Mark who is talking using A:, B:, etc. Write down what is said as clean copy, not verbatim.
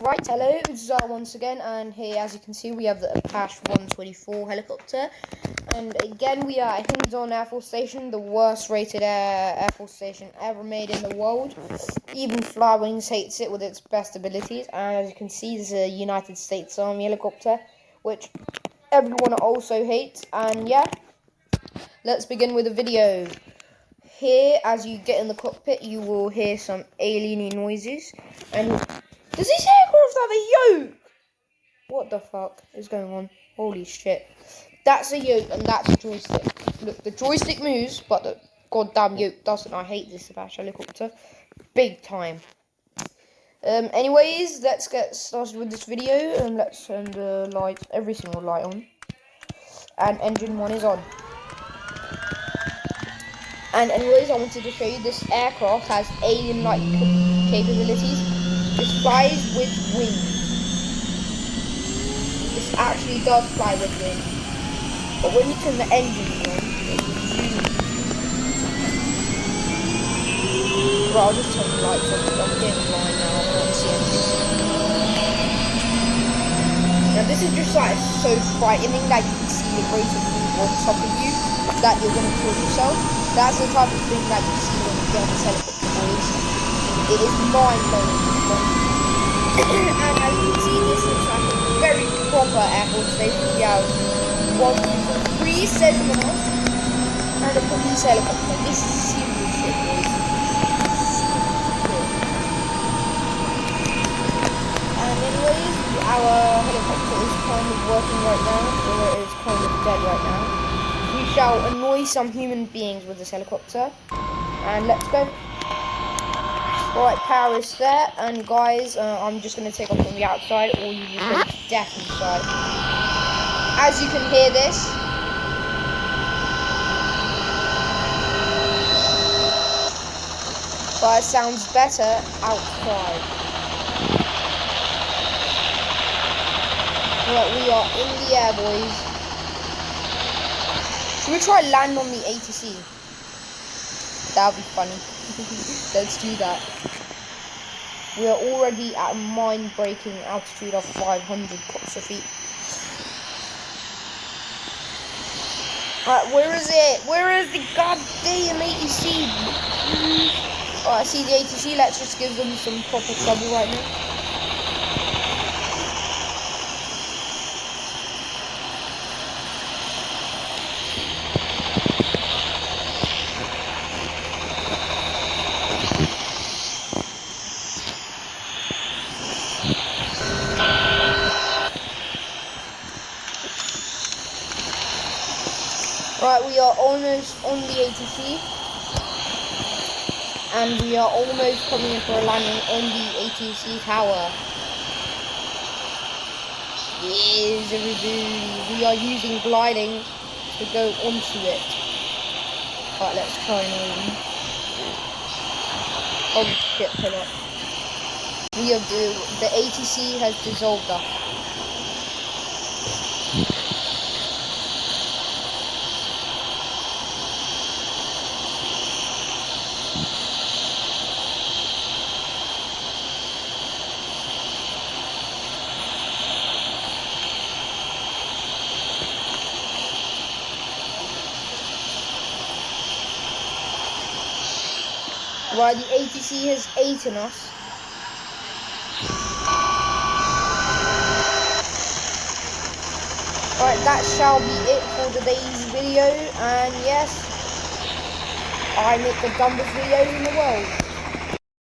A: Right, hello, it's Zara once again, and here, as you can see, we have the Apache 124 helicopter. And again, we are at Hinton Air Force Station, the worst rated Air Force Station ever made in the world. Even Flywings hates it with its best abilities. And as you can see, this is a United States Army helicopter, which everyone also hates. And yeah, let's begin with the video. Here, as you get in the cockpit, you will hear some alien noises. And does this aircraft have a yoke? What the fuck is going on? Holy shit. That's a yoke and that's a joystick. Look, the joystick moves, but the goddamn yoke doesn't. I hate this Apache helicopter. Big time. Anyways, let's get started with this video. And let's turn the lights, every single light on. And engine 1 is on. And anyways, I wanted to show you this aircraft has alien-like capabilities. This flies with wings. This actually does fly with wings. But when you turn the engine on, well, I'll just turn the lights off because I'm getting blind now. I can't see anything. Now this is just like so frightening that you can see the rate of move on top of you that you're going to kill yourself. That's the type of thing that you see when you get on this helicopter, boys. It is mind-blowing. And as you can see, this looks like a very proper Air Force Station. We have 3 seismos and a police helicopter. This is serious shit, boys. And anyways, our helicopter is kind of working right now, or it is kind of dead right now. We shall annoy some human beings with this helicopter. And let's go. Alright, power is there, and guys, I'm just going to take off from the outside, or you will go deaf inside. As you can hear this, but it sounds better outside. Right, we are in the air, boys. Should we try land on the ATC? That would be funny. Let's do that. We are already at a mind-breaking altitude of 500 feet. Alright, where is it? Where is the goddamn ATC? Alright, I see the ATC. Let's just give them some proper trouble right now. Right, we are almost on the ATC, and we are almost coming in for a landing on the ATC tower. Yes, everybody, we are using gliding to go onto it. Alright, let's try and land. Oh shit, pull up. The ATC has dissolved us. Right, the ATC has eaten us. Right, that shall be it for today's video. And yes, I make the dumbest video in the world.